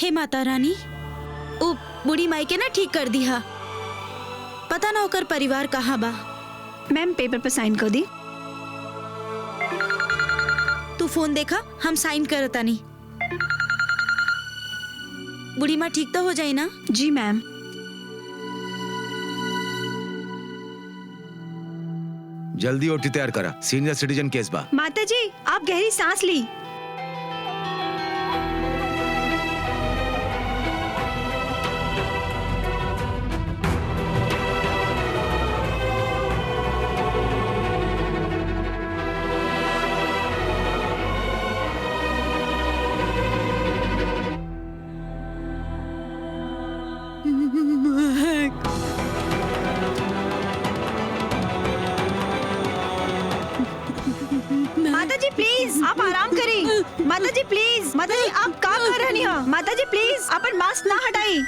हे माता रानी, ओ बूढ़ी माई के ना ठीक कर दिया। पता ना होकर परिवार कहाँ बा। मैम पेपर पर साइन कर दी। तू फोन देखा, हम साइन करता नहीं। बूढ़ी माँ ठीक तो हो जाए ना? जी मैम। जल्दी ओटी तैयार करा, सीनियर सिटीजन केस बा। माता जी आप गहरी सांस ली। माता जी प्लीज आप आराम करी। माता जी प्लीज, माता जी आप क्या कर रही हो? माता जी प्लीज अपन मास्क ना हटाई।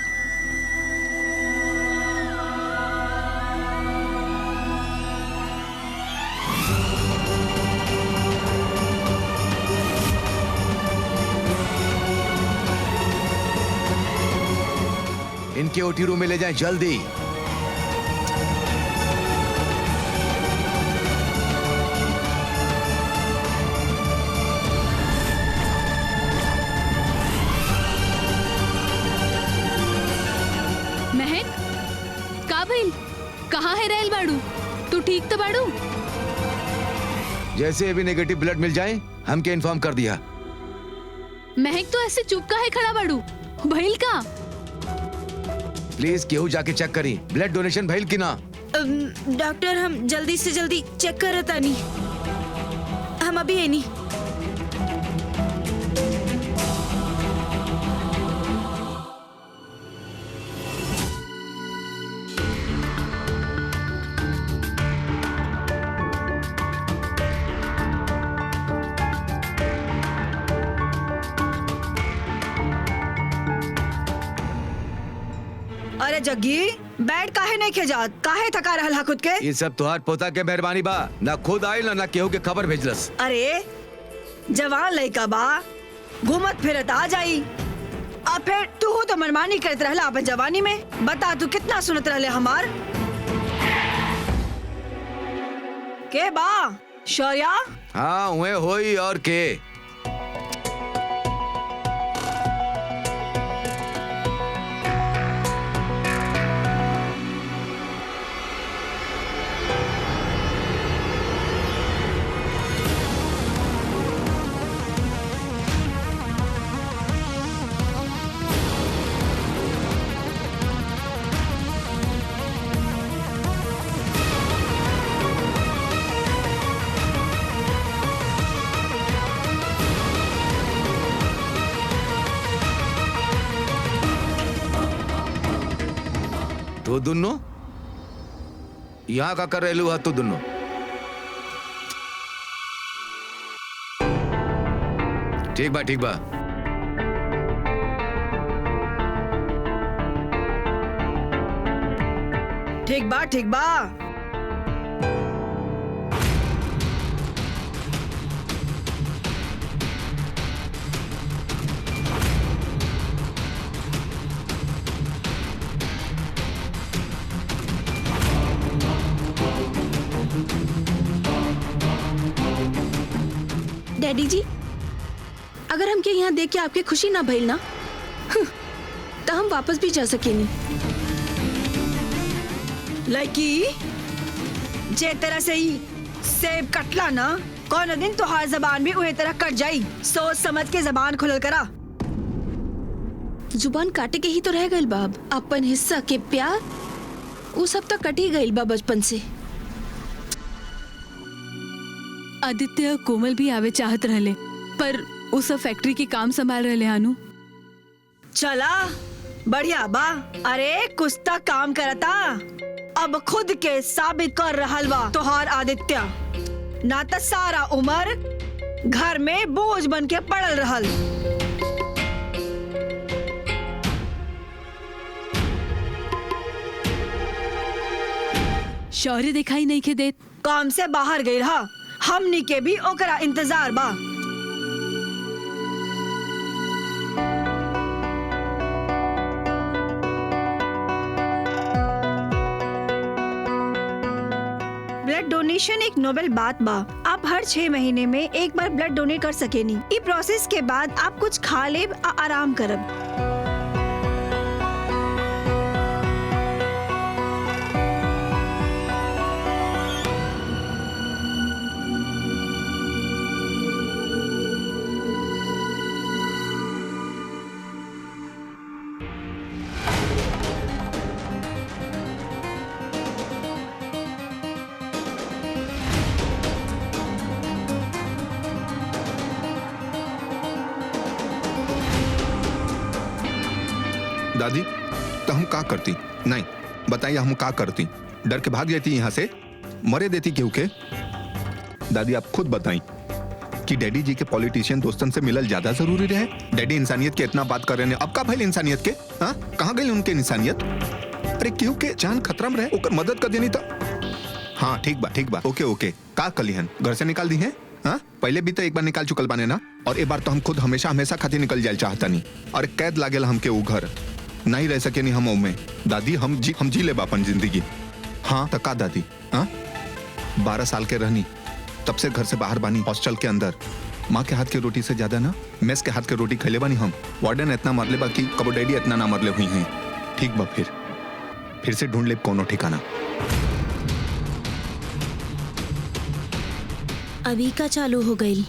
इनके ओटी रूम में ले जाएं जल्दी। महक, का भइल? कहाँ है रहल बाड़ू? तू ठीक तो बाड़ू? जैसे अभी नेगेटिव ब्लड मिल जाए हमके इन्फॉर्म कर दिया। महक तो ऐसे चुप का है खड़ा बाड़ू? भइल का? प्लीज केहू जाके चेक करी ब्लड डोनेशन भइल कि ना। डॉक्टर हम जल्दी से जल्दी चेक करता नहीं। हम अभी है नहीं। अरे जग्गी बैठ काहे नहीं खेजात? काहे थका रहल हा खुद के? ये सब तुहार पोता के मेहरबानी बा, ना खुद आइल ना केहू के खबर भेजलस। अरे जवान लड़का बा, घूमत फिरत आ जाई। अब फिर तू तो मनमानी करत रहला अपन जवानी में। बता तू कितना सुनत रहले हमार? के बा शौर्या? हाँ उहे होई और के। तो दुन्नो यहाँ का कर रेलू है? तो दुन्नो ठीक बा ठीक बा। ठीक बा ठीक बा। डैडी जी, अगर हमके यहाँ देख के आपके खुशी ना भइल ना, तो हम वापस भी जा सकेनी। लड़की जे तरह से ही सेब कटला ना, कौन दिन तुहार जबान भी उहे तरह कट जाई। सोच समझ के जबान खुलल करा। जुबान काटे के ही तो रह गइल बाब। अपन हिस्सा के प्यार वो सब तो कट ही गइल बा बचपन से। आदित्य कोमल भी आवे चाहत रहले, पर वो सब फैक्ट्री के काम संभाल रहले हानु। चला बढ़िया बा। अरे कुछ तक काम करता, अब खुद के साबित कर रहल बा तोहार आदित्य। ना तो सारा उम्र घर में बोझ बन के पड़ल रहल। शौर्य दिखाई नहीं के देत। काम से बाहर गई रहा, हमनी के भी ओकरा इंतजार बा। ब्लड डोनेशन एक नोबेल बात बा। आप हर 6 महीने में एक बार ब्लड डोनेट कर सकेनी। ई प्रोसेस के बाद आप कुछ खा लेब आ आराम करब। दादी तो हम का करती? नहीं बताइए, हम का करती? डर के भाग जाती यहाँ से, मरे देती क्यों के? दादी आप खुद बताई कि डैडी जी के पॉलिटिशियन दोस्तन से मिलल ज्यादा जरूरी रहे। डैडी इंसानियत के इतना बात कर रहे हैं, अब का भइल इंसानियत के? हाँ कहाँ गई उनके इंसानियत? अरे क्यों के जान खतरा में रहे, ओकर मदद कर देनी था। हाँ ठीक बा ओके ओके। का कलिहन घर से निकाल दी है? हाँ पहले भी तो एक बार निकाल चुकल बाने ना, और एक बार तो हम खुद हमेशा हमेशा खातिर निकल जाए चाहता नहीं। और कैद लागेल हमके ऊ घर, नहीं रह सके नहीं हम में। दादी हम जी ले बापन जिंदगी। हाँ तो का दादी? हाँ 12 साल के रहनी, तब से घर से बाहर बानी, हॉस्टल के अंदर। माँ के हाथ की रोटी से ज्यादा ना मेस के हाथ की रोटी खैले बानी हम। वार्डन इतना मरले बा कि कबो डैडी इतना ना मरले हुई हैं। ठीक बा फिर से ढूंढ ले कोनो ठिकाना। अभी का चालू हो गई।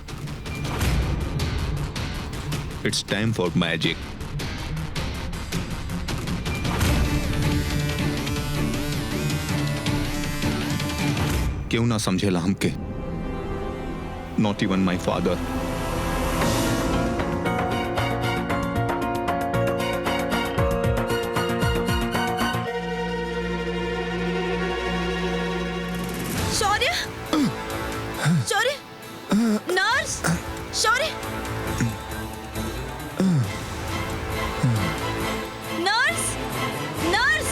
It's time for magic. क्यों ना समझेला हमके? Not even my father. Shaurya, Shaurya, nurse, Shaurya, nurse, nurse.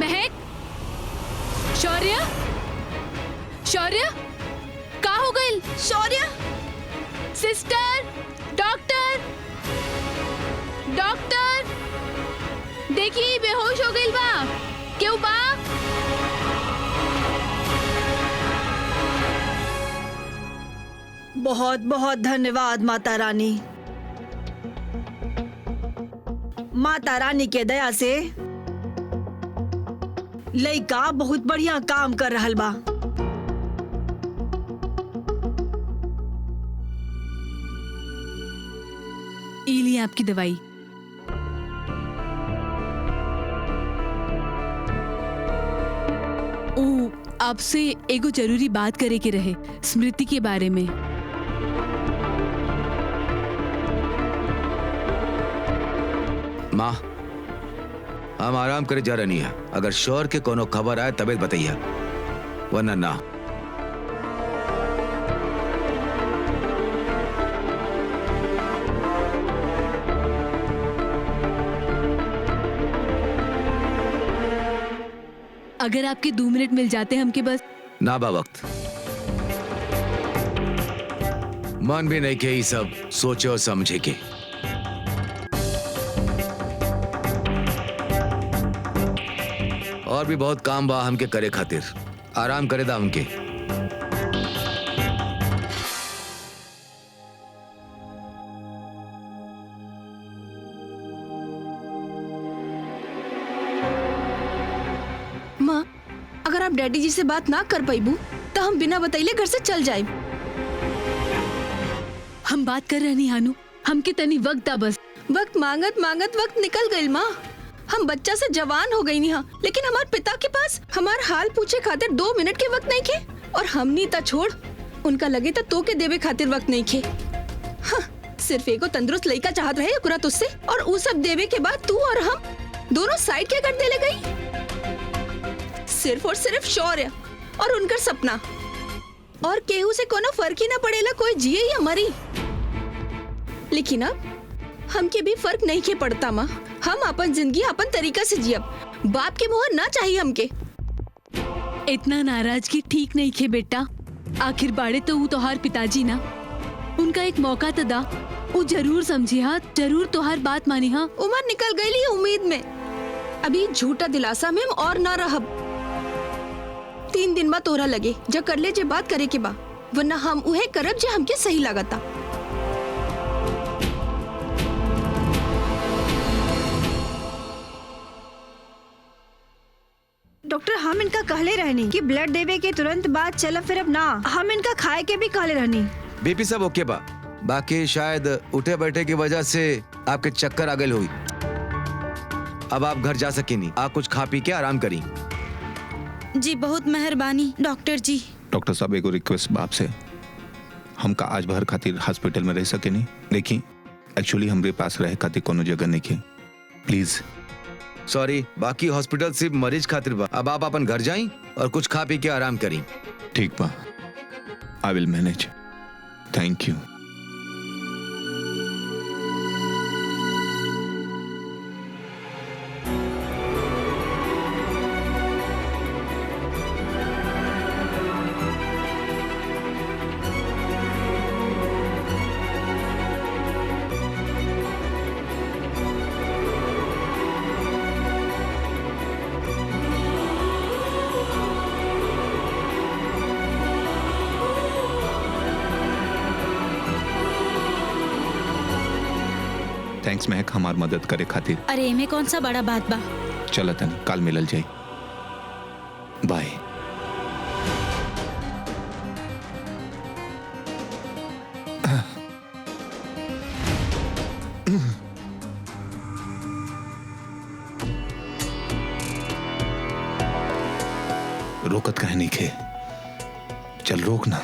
Mahak, Shaurya, Shaurya, का हो गई? शौर्य, सिस्टर, डॉक्टर, डॉक्टर, देखिए बेहोश हो गई बा। क्यों बा? बहुत बहुत धन्यवाद माता रानी। माता रानी के दया से लइका बहुत बढ़िया काम कर रहल बा। ई ली आपकी दवाई। ओ आपसे एगो जरूरी बात करे के रहे, स्मृति के बारे में। माँ हम आराम करे जा रही है। अगर शोर के कोनो खबर आए तबे बताइए, वरना ना। अगर आपके 2 मिनट मिल जाते हमके बस। ना बा वक्त, मन भी नहीं के ये सब सोचे और समझे के। और भी बहुत काम बा हमके करे खातिर। आराम करे दा हमके। माँ अगर आप डैडी जी से बात ना कर पाइबू तो हम बिना बतैले घर से चल जाए। हम बात कर रहे नहीं हानू, हमके तनी वक्त दा बस। वक्त मांगत मांगत वक्त निकल गई माँ। हम बच्चा से जवान हो गई नहीं, लेकिन हमारे पिता के पास हमार हाल पूछे खातिर 2 मिनट के वक्त नहीं खे। और हमनी ता छोड़, उनका लगे तो के देवे खातिर वक्त नहीं खे। हाँ, सिर्फ एगो तंदुरुस्त लड़का चाहत रहे कुरा तुझसे, और वो सब देवे के बाद तू और हम दोनों साइड क्या कर देले गई। सिर्फ और सिर्फ शौर्य और उनका सपना, और केहू से कोनो फर्क ही ना पड़ेला कोई जिए या मरी। लेकिन अब हमके भी फर्क नहीं के पड़ता माँ। हम अपन जिंदगी अपन तरीका से जियब। बाप के मोहर ना चाहिए हमके। इतना नाराजगी ठीक नहीं खे बेटा। आखिर बाड़े तो वो तोहार पिताजी ना, उनका एक मौका तो दा। वो जरूर समझी, हाँ जरूर तोहार बात मानी। हाँ उम्र निकल गई ली उम्मीद में। अभी झूठा दिलासा में हम और ना रहब। 3 दिन बाद तोरा लगे जब कर ले जे बात करे के बा, वरना हम उहे करब जे हमके सही लगता। डॉक्टर हम इनका कहले रहनी कि ब्लड देवे के तुरंत बाद चलब फिर अब ना, हम इनका खाए के भी कहले रहनी। बीपी सब ओके बा, बाकी शायद उठे बैठे की वजह से आपके चक्कर आ गए हुई। अब आप घर जा सके नहीं, आप कुछ खा पी के आराम करी। जी बहुत मेहरबानी डॉक्टर जी। डॉक्टर साहब एगो रिक्वेस्ट बाप से, हमका आज भर खातिर हॉस्पिटल में रह सके नहीं। देखी एक्चुअली हमरे पास रह खातिर कोनो जगह नहीं है, प्लीज। सॉरी, बाकी हॉस्पिटल सिर्फ मरीज खातिर बा। अब आप अपन घर जाई और कुछ खा पी के आराम करी। ठीक बा, I will manage. Thank you. Thanks Mahak हमार मदद करे खातिर। अरे एमे कौन सा बड़ा बात बा। चल तन काल मिलल जाई। बाय। रोकत कहे नहीं खे, चल रोक ना।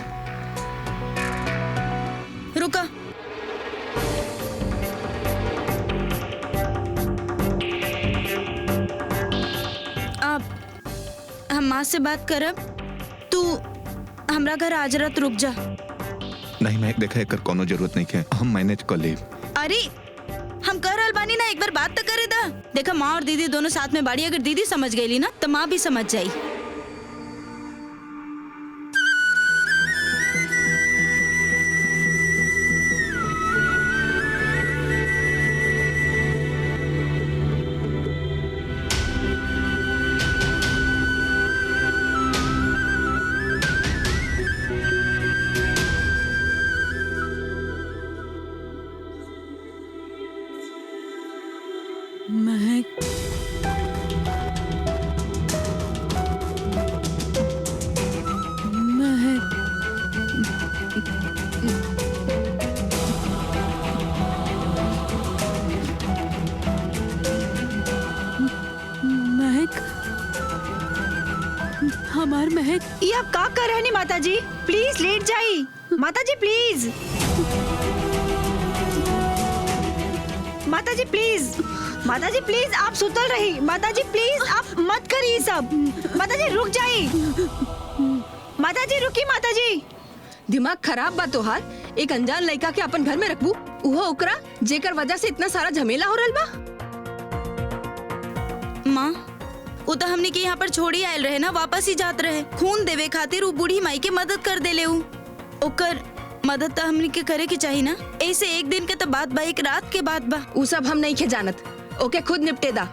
रुका। हम माँ से बात करब, तू हमरा घर आज रात रुक जा। नहीं मैं देखा एकर कोनो जरूरत नहीं है, हम मैनेज कर ले। अरे हम कर रहल बानी ना, एक बार बात तो करे दा। देखा माँ और दीदी दोनों साथ में बाड़ी, अगर दीदी समझ गई ना तो माँ भी समझ जाई। महक, महक, महक, हमार महक। ये आप का कर रहनी माता जी? प्लीज लेट जाई माता जी, प्लीज माता जी, प्लीज माता जी, प्लीज आप सुतल रही। माता जी प्लीज आप मत करिए सब। माता जी रुक जाई। माता जी रुकी। माता जी दिमाग खराब बा तोहार। एक अनजान लड़का के अपन घर में रखबू, उहो ओकरा जेकर वजह से इतना सारा झमेला हो रहल बा। माँ वो तो हमने के यहाँ पर छोड़ी आयल रहे ना, वापस ही जात रहे। खून देवे खातिर वो बूढ़ी माई के मदद कर देले। ओकर मदद तो हमने के करे की चाहिए ना। ऐसे एक दिन के तो बात बा, एक रात के बात बा। उ सब हम नहीं के जानत, ओके खुद निपटे दा।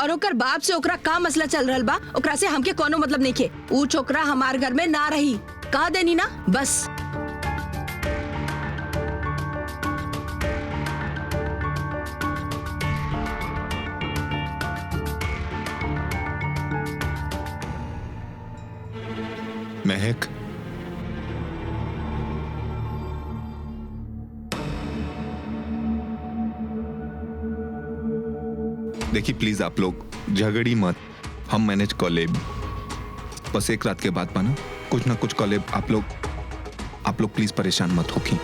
और ओकर बाप से ओकरा का मसला चल रहल बा, ओकरा से हमके कोनो मतलब नहीं के। उ छोकरा हमार घर में ना रही, कहा देनी ना बस। महक, देखिए प्लीज आप लोग झगड़ी मत, हम मैनेज कर ले। बस एक रात के बाद पाना कुछ ना कुछ कर ले। आप लोग प्लीज परेशान मत हो की।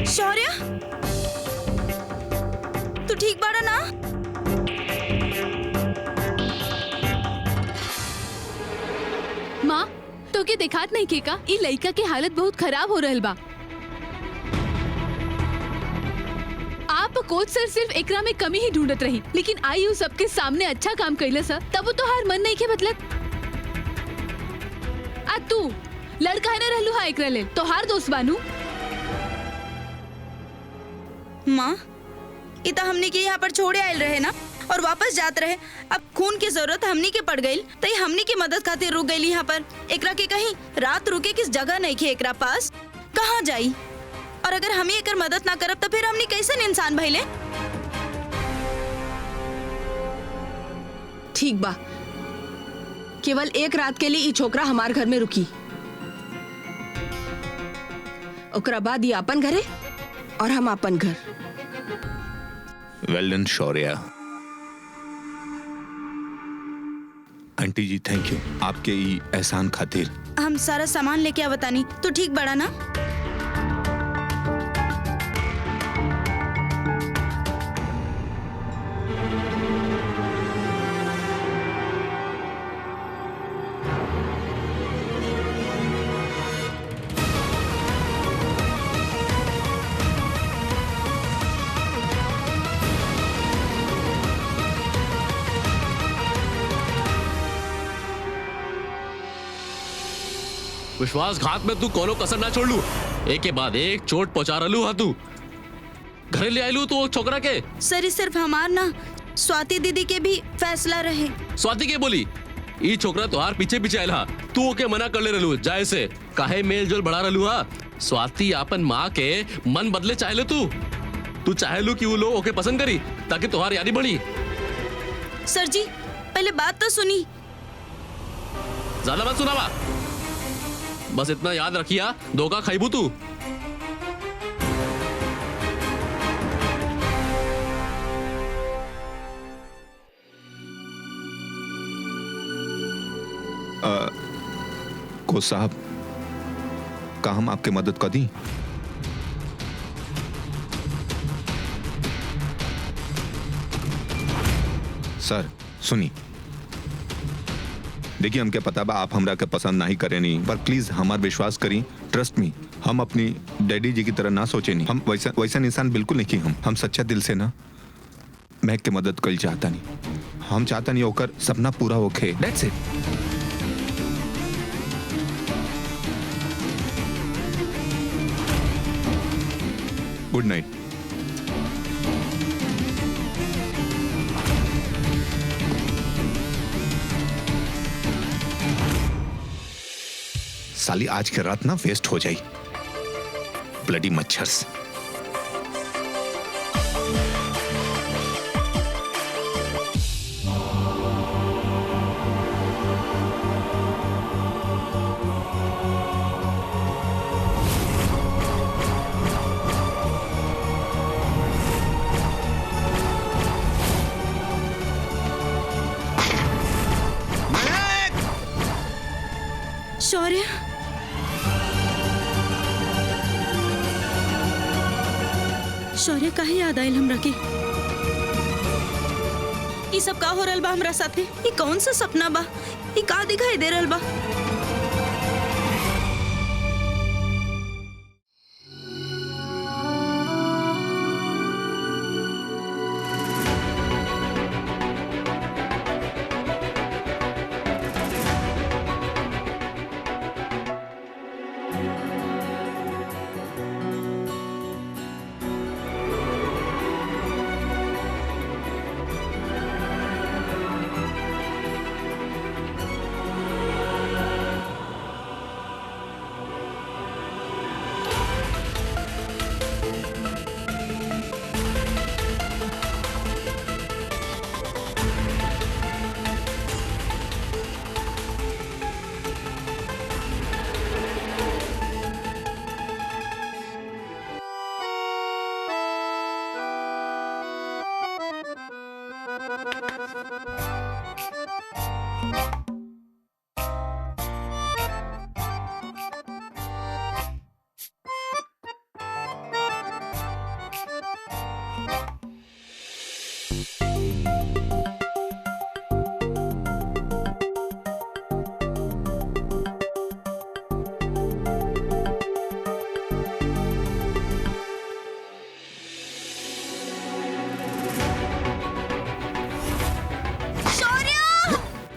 शौर्य तू ठीक बाड़ा ना? माँ तो के दिखात नहीं के का, ई लड़का के हालत बहुत खराब हो रहल बा। आप कोच सर सिर्फ एकरा में कमी ही ढूंढत रही, लेकिन आई हूँ सबके सामने अच्छा काम कैले सर, तब तो हार मन नहीं के बदलत। आ लड़का है ना रहलू हा एकरा ले तोहार दोस्त बानू। माँ इता हमने के यहाँ पर छोड़े आयल रहे ना और वापस जात रहे। अब खून की जरूरत हमनी के पड़ गई तो हमनी की मदद खातिर रुक गई यहाँ पर। एकरा के कहीं रात रुके किस जगह नहीं खे एकरा पास, कहाँ जाई? और अगर हम ही एकर मदद ना करब तो फिर हमनी कैसे इंसान भइले? ठीक बा, केवल एक रात के लिए ई छोकरा हमार घर में रुकी, ओकरा बाद ये अपन घरे और हम अपन घर। वेल डन शौर्या। आंटी जी थैंक यू आपके ई एहसान खातिर। हम सारा सामान लेके आवतानी तो ठीक बड़ा ना? विश्वासघात में तू कोनो कसर ना छोड़ लू, एक के बाद एक चोट पहुंचा रहलू हा। तू घरे ले आयलू तो छोकरा के। सर ये सिर्फ हमार ना स्वाति दीदी के भी फैसला रहे। स्वाति के बोली ई छोकरा तोहार पीछे पीछे आयल हा, तू ओके मना कर ले रहलू जाए से। काहे मेल जोल बढ़ा रहलू हा? स्वाति अपन माँ के मन बदले चाहे तू चाहे कि वो लोग ओके पसंद करी ताकि तोहार यारी बढ़ी। सर जी पहले बात तो सुनी। ज्यादा मत सुनावा, बस इतना याद रखिया धोखा खाइबू तू। को साहब का हम आपके मदद कर दी? सर सुनी, देखिए हमके पता बा आप हमरा के पसंद नहीं करे नहीं, पर प्लीज हमार विश्वास करी, ट्रस्ट मी। हम अपनी डैडी जी की तरह ना सोचे नहीं, हम वैसा इंसान बिल्कुल नहीं की। हम सच्चा दिल से ना महक के मदद कर चाहता नहीं, हम चाहता नहीं होकर सपना पूरा होके। That's it. Good night. साली आज की रात ना वेस्ट हो जाई, ब्लडी मच्छर्स। शौर्य शौर्य काहे याद आयल हमरा के? ई सब का हो रहल बा हमरा साथे? ई कौन सा सपना बा? ई का दिखाई दे रहल बा?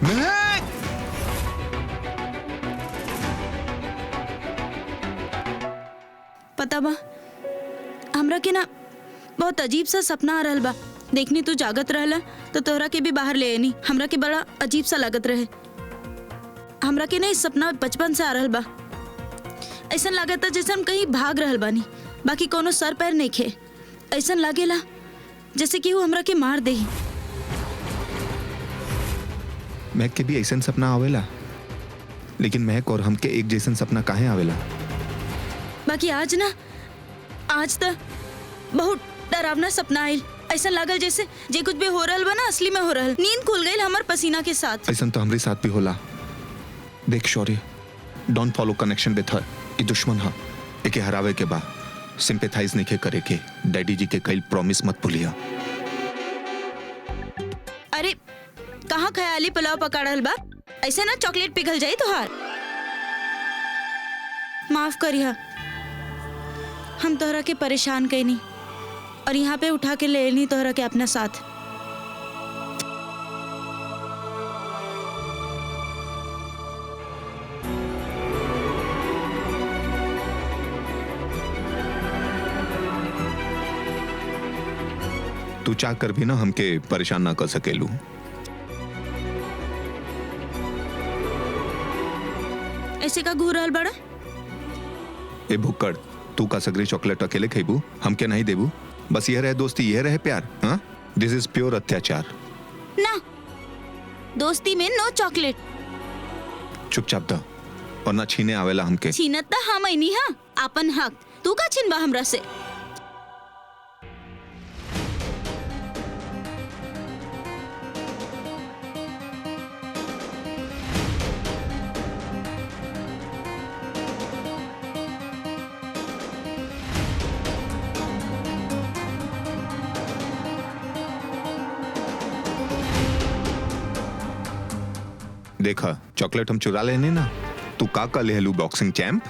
महक! पता बा हमरा के ना बहुत अजीब सा सपना आ रहल बा। देखनी तू जागत रहला तो तोहरा के भी बाहर ले आनी। हमरा के बड़ा अजीब सा लागत रहे। हमरा के ना इस सपना बचपन से आ रहल बा। ऐसा लागत जैसे हम कहीं भाग रहल बानी, बाकी कोनो सर पैर नहीं खे। ऐसा लागेला जैसे कि वो हमरा के मार दे। महक के भी ऐसा सपना आवेला, लेकिन महक और हमके एक जैसन सपना काहे आवेला? बाकी आज तो बहुत डरावना सपना आयल। ऐसा लागल जैसे जे कुछ भी हो रहल बा ना असली में हो रहल। नींद खुल गई हमार पसीना के साथ। ऐसा तो हमारे साथ भी होला। देख Shaurya, don't follow connection with her. ये दुश्मन हा, एके हरावे के बा सिंपैथाइज नहीं के करे के। डैडी जी के कई प्रॉमिस मत भूलिया। अरे कहाँ ख्याली पुलाव पका रहल बा? ऐसे ना चॉकलेट पिघल जाई तोहार। माफ करिया, हम तोहरा के परेशान कैनी और यहाँ पे उठा के ले ली तोहरा के अपना साथ। तू चाह कर भी ना हमके परेशान ना कर सकेलू। ऐसे का घूर रहल बड़ा? ए भुक्कड़, तू का सगरी चॉकलेट अकेले खेबू, हमके नहीं देबू? बस यह रहे दोस्ती, यह रहे प्यार? हाँ, दिस इज प्योर अत्याचार। ना, दोस्ती में नो चॉकलेट। चुपचाप दो और ना छीने आवेला हमके। छीनत त हम नहीं हा, अपन हक तू का छीनबा हमरा से? देखा, चॉकलेट हम चुरा लेने ना। तू का ले लू बॉक्सिंग चैंप?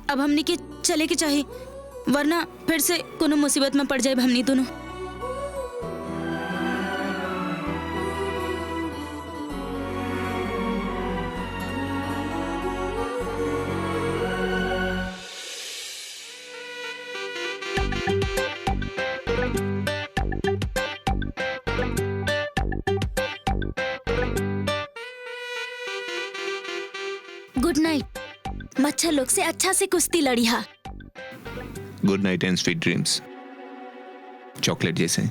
अब हमनी के चले के चाहिए, वरना फिर से कोनो मुसीबत में पड़ जाए हमनी दोनों। Good night. मच्छर लोग से अच्छा से कुश्ती लड़ी हा। Good night and sweet dreams. Chocolate जैसे।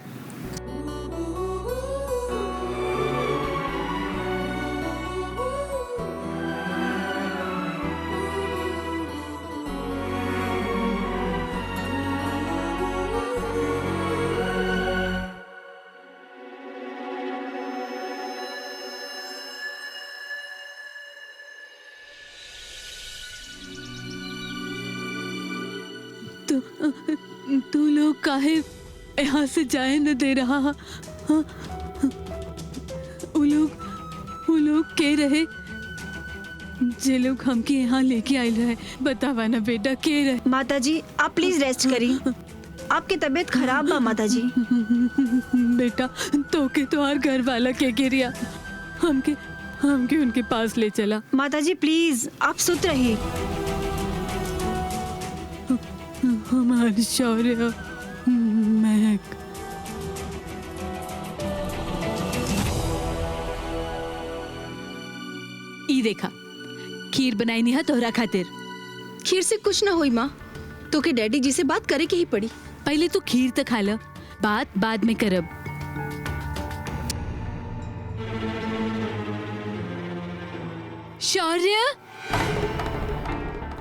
तू लोग काहे यहाँ से जाए न दे रहा? हाँ? वो लोग के रहे जे लोग हमके यहाँ लेके आए रहे? बतावा ना बेटा, के रहे? माताजी आप प्लीज रेस्ट करी। आपकी तबीयत खराब बा माताजी। बेटा तोके तुम्हार घर वाला के गिरिया हमके उनके पास ले चला। माताजी प्लीज आप सुत रही। हमारी शौर्य महक। ई देखा, खीर बनाई नहीं है तोहरा खातिर। खीर से कुछ ना हुई माँ, तो के डैडी जी से बात करे के ही पड़ी। पहले तू खीर तो खा लो, बात बाद में करब। शौर्य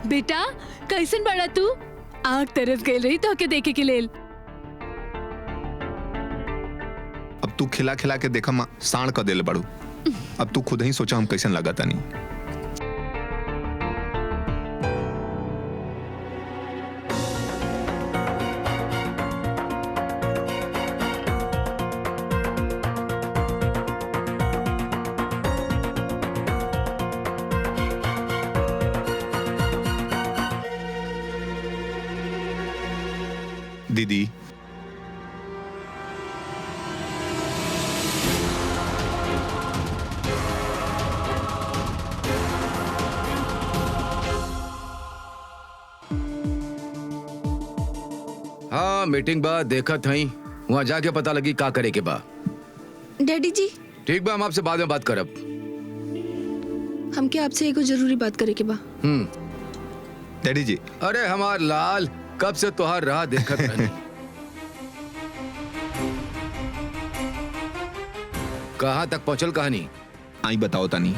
बेटा कैसन बड़ा तू? आँख तरस गई रही तो के देखे के लेल। अब तू खिला खिला के देखा माँ साण का दिल बड़ू। अब तू खुद ही सोचा हम कैसन लगा था नहीं। दीदी हाँ मीटिंग बा देखा थई वहाँ जाके पता लगी का करे के बा। डैडी जी, ठीक बा, हम आपसे बाद में बात करब। हमके आपसे एगो जरूरी बात करे के बा। डैडी जी, अरे हमार लाल, कब से तोहार राह देखत रहनी। कहाँ तक पहुँचल कहानी? आई बताओ तानी।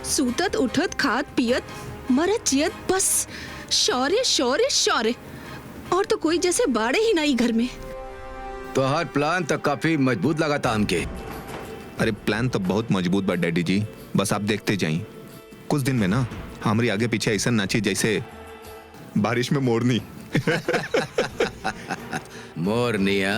सूतत उठत खात पियत मरत जियत, बस शौर्य शौर्य शौर्य, और तो कोई जैसे बाड़े ही नहीं घर में। तोहार प्लान तक काफी मजबूत लगा था हमके। अरे प्लान तो बहुत मजबूत बा डैडी जी, बस आप देखते जाइए। कुछ दिन में ना हमारी आगे पीछे ऐसा नाची जैसे बारिश में मोरनी। मोरनिया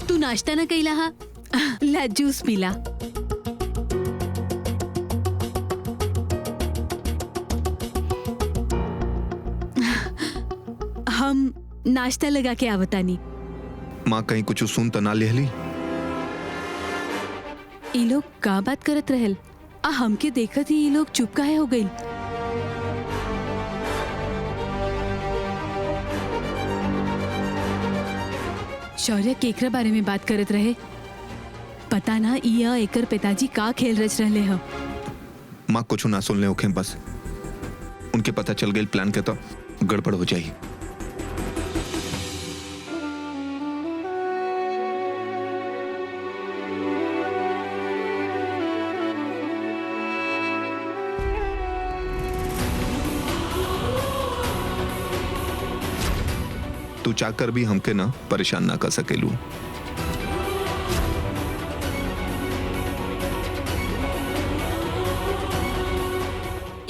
तू नाश्ता ना कैला हा? ला जूस पीला। हम नाश्ता लगा के आवतानी। माँ कहीं कुछ सुन तो ना लेहली? ये लोग का बात करत रहल? हमके देखत ही ये लोग चुप काहे हो गई? शौर्य केकरा बारे में बात करत रहे? पता ना इया एकर पिताजी का खेल रच रहले ह। माँ कुछ ना सुन ले ओखे, बस उनके पता चल गई प्लान के तो गड़बड़ हो जाई। तू चाहकर भी हमके ना परेशान ना कर सकेलू।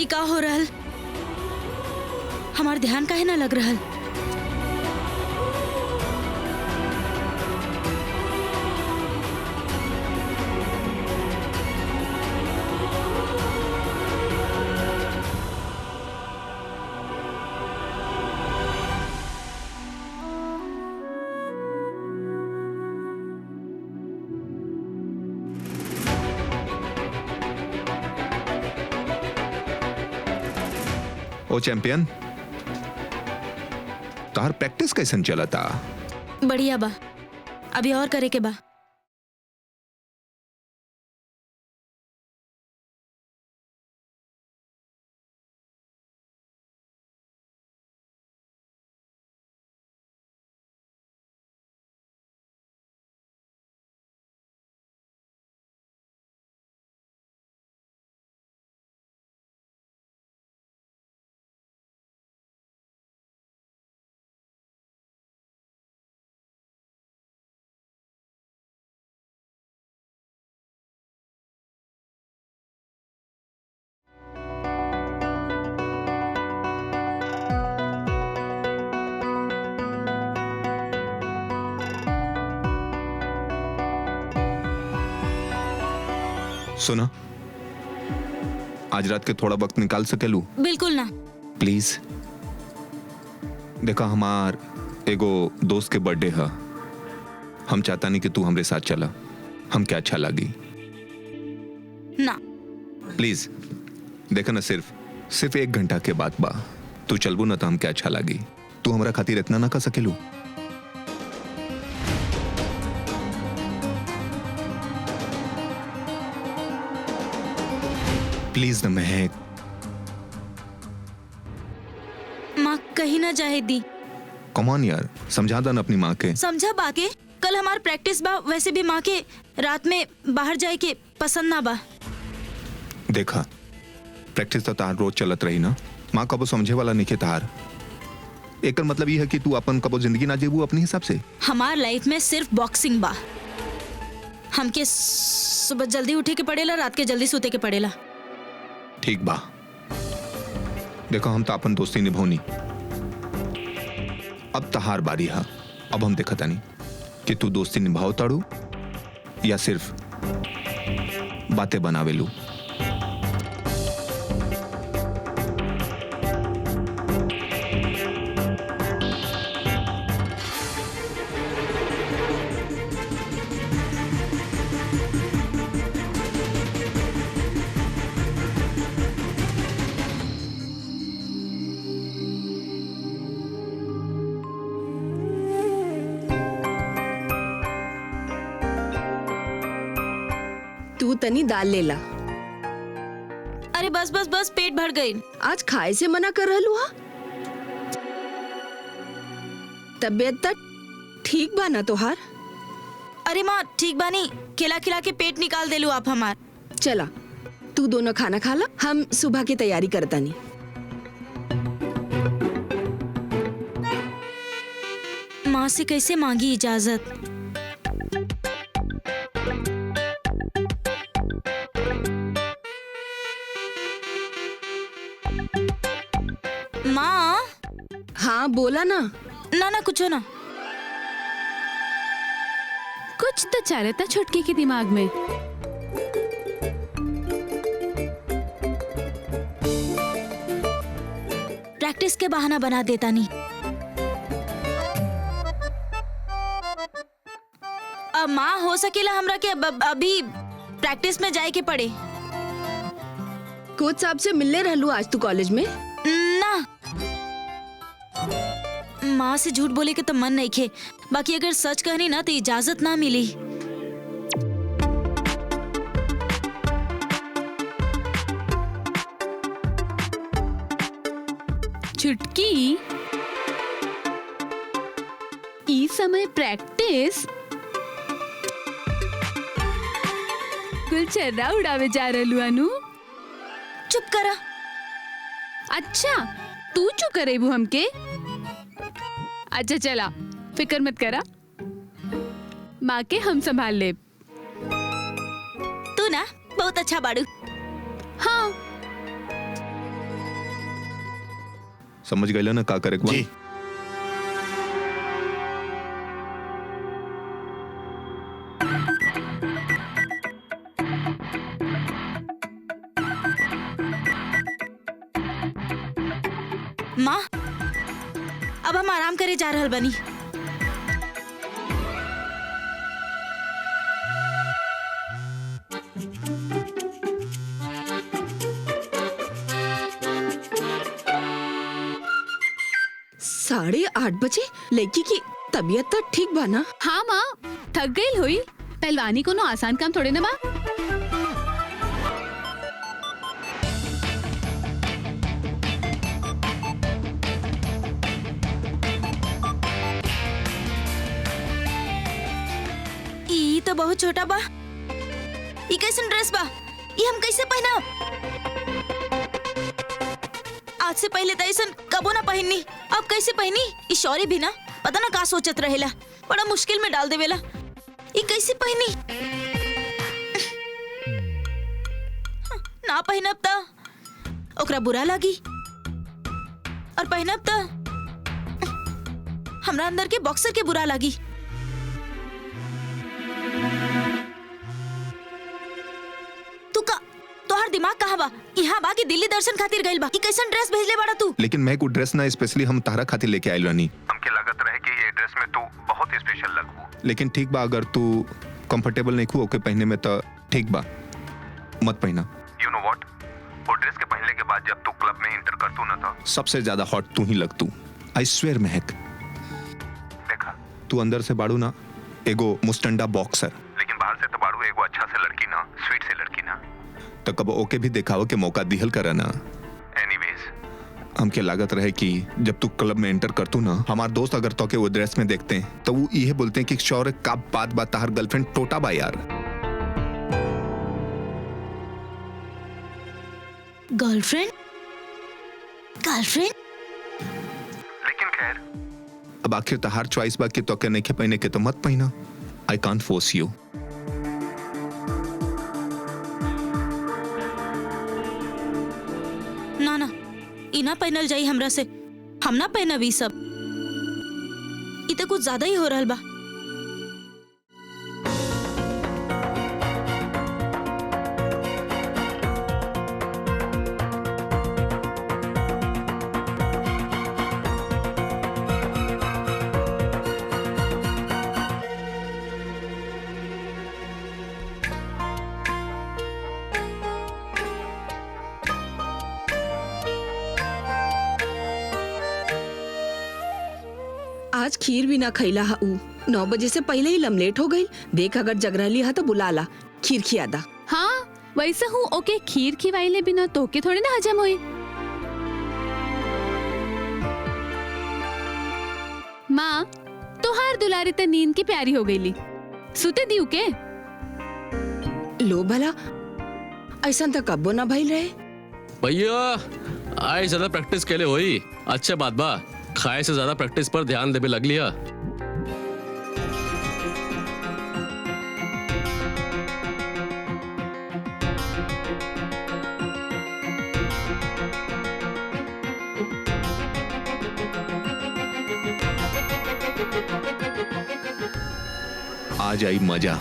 ई का हो रहल? हमार ध्यान काहे ना लग रहल? ओ चैंपियन, तार प्रैक्टिस कैसन चला था? बढ़िया बा, अभी और करे के बा। सुना, आज रात के थोड़ा वक्त निकाल सकेलू? बिल्कुल ना। प्लीज। देखा, हमार एगो दोस्त के बर्थडे है, हम चाहता नहीं कि तू हमरे साथ चला, हमके अच्छा लगी। ना प्लीज देखा ना, सिर्फ 1 घंटा के बाद बा, तू चलबू ना तो हमके अच्छा लगी। तू हमरा खातिर इतना ना कर सकेलू? प्लीज ना महक। माँ कहीं ना जाए दी। कम ऑन यार, समझा दन अपनी माँ के। समझा बाके, कल हमार प्रैक्टिस बा, वैसे भी माँ के रात में बाहर जाए के पसंद ना बा। देखा, प्रैक्टिस तो तार रोज चलत रही ना, माँ कबो समझे वाला नहीं के तार। एकर मतलब ये है कि तू अपन कबो जिंदगी ना जीबू अपने हिसाब से। हमार लाइफ में सिर्फ बॉक्सिंग बा। हमके सुबह जल्दी उठे के पड़ेला, रात के जल्दी सोते के पड़ेला। ठीक बा, देखो हम तो अपन दोस्ती निभौनी, अब तहार बारी है। अब हम देखता नहीं कि तू दोस्ती निभाओ ताड़ू या सिर्फ बातें बनावे लू। तनी दाल ले ला। अरे बस बस बस, पेट भर गई। आज खाए से मना कर रहलू हा? तबीयत तक ठीक बा ना तोहार? अरे माँ ठीक बानी, खिला खिला के पेट निकाल देलू आप हमार। चला तू दोनों खाना खा ला, हम सुबह की तैयारी करता नहीं। माँ से कैसे मांगी इजाजत? माँ। हाँ बोला ना। ना ना कुछ ना। कुछ तो चल था छुटकी के दिमाग में। प्रैक्टिस के बहाना बना देता नहीं। अब माँ हो सकेला हमरा के अभी प्रैक्टिस में जाए के पड़े। कोच साहब से मिलने रहलू आज तू कॉलेज में? ना, माँ से झूठ बोले के तो मन नहीं खे, बाकी अगर सच कहनी ना तो इजाजत ना मिली। छुटकी ई समय प्रैक्टिस गुलचर्रा उड़ावे जा रहलू अनु। चुप करा। अच्छा तू चुप करेबू हमके? अच्छा चला फिक्र मत करा, माँ के हम संभाल ले। तू ना बहुत अच्छा बाड़ू। हाँ समझ गए ना का करे जी। माँ अब हम आराम करे जा रहल बनी। साढ़े 8 बजे? लड़की की तबीयत तो ठीक बा ना? हाँ माँ, थक गई हुई। पहलवानी कोनो आसान काम थोड़े ना बा। ई तो बहुत छोटा बा। ई कैसन ड्रेस बा? ई हम कैसे पहनब? आज से पहले तो ऐसन कबो ना पहननी, अब कैसे पहनी? ई शौर्य भी ना पता ना का सोचत रहेला, बड़ा मुश्किल में डाल देवेला। ई कैसे पहनी? ना पहनब तो ओकरा बुरा लगी, और पहनब तो हमरा अंदर के बॉक्सर के बुरा लगी। तोहर दिमाग कहाँ बा? यहाँ बा कि दिल्ली दर्शन खातिर गइल बा? ई कैसन ड्रेस भेजले बाड़ा तू? लेकिन मैं को ड्रेस ना स्पेशली हम तारा खातिर लेके आइल रानी। हमके लागत रहे कि ये ड्रेस में तू बहुत स्पेशल लगू। लेकिन ठीक बा, अगर तू कंफर्टेबल नहीं खू ओके पहनने में तो ठीक बा, मत पहना। यू नो व्हाट, वो ड्रेस के पहनने के बाद जब तू क्लब में एंटर करतू ना तो सबसे ज्यादा हॉट तू ही लगतू। आई स्वेयर महक। देखा तू अंदर से बाड़ू ना एगो मुस्टंडा बॉक्सर, लेकिन बाहर से तो बाड़ू एगो अच्छा से लड़की ना, स्वीट से लड़की ना। तो कब ओके भी दिखाओ के मौका दिहल करा ना। एनीवेज हमके लागत रहे कि जब तू क्लब में एंटर करतू ना, हमार दोस्त अगर तो के वो ड्रेस में देखते हैं तो वो ये बोलते हैं कि शौर्य का बात बात तार गर्लफ्रेंड टोटा बा यार। गर्लफ्रेंड? गर्लफ्रेंड? लेकिन खैर अब आखिर तहार चॉइस बा कि तो के नहीं के पहने के तो मत पहना। I can't force you. ना ना, ई ना पहनल जाई हमरा से। हम ना पहनब ई सब। ई तो कुछ ज्यादा ही हो रहल बा। आज खीर भी ना खैला हा। ऊ 9 बजे से पहले ही लमलेट हो गई। देख अगर जग रही हा तो बुला ला, खीर खियादा। हाँ वैसे हूँ ओके खीर खिवाइले बिना तो के थोड़े ना हजम होई। माँ तोहार दुलारी ते नींद की प्यारी हो गईली, सुते दियो के? लो भला, ऐसा तो कब्बो ना भइल रहे। भैया आज ज्यादा प्रैक्टिस के लिए हुई, अच्छे बात बा। खाए से ज्यादा प्रैक्टिस पर ध्यान देवे लग लिया। आज आई मजा।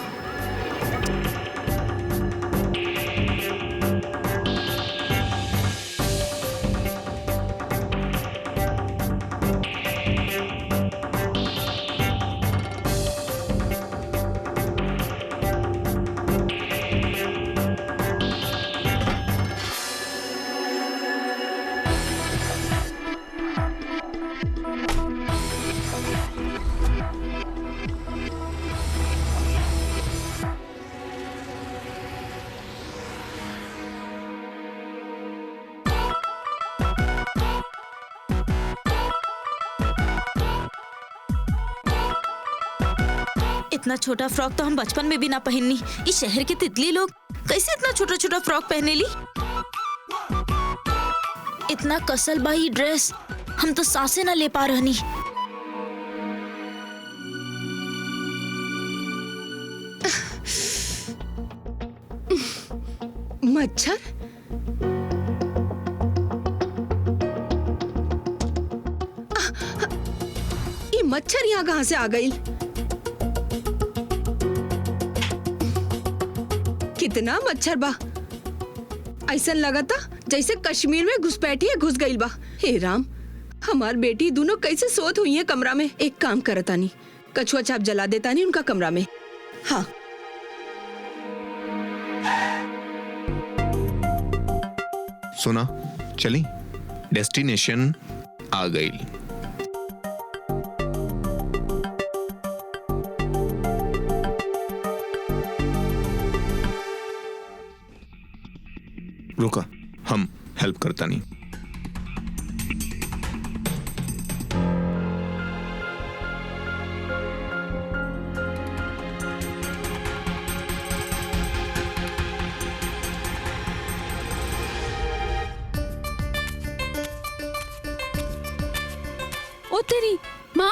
इतना छोटा फ्रॉक तो हम बचपन में भी ना पहननी। इस शहर के तितली लोग कैसे इतना छोटा छोटा फ्रॉक पहने ली? इतना कसल बाई ड्रेस, हम तो सांसें ना ले पा रहनी। मच्छर? ये मच्छर यहाँ कहाँ से आ गई? कितना मच्छर बा, ऐसा लगा था जैसे कश्मीर में घुसपैठी घुस गई बा। हे राम, हमार बेटी दोनों कैसे सोत हुई है कमरा में। एक काम करता नहीं, कछुआ चाप जला देता नहीं उनका कमरा में। हाँ सुना, चली डेस्टिनेशन आ गई। रुका, हम हेल्प करता नहीं। ओ तेरी माँ,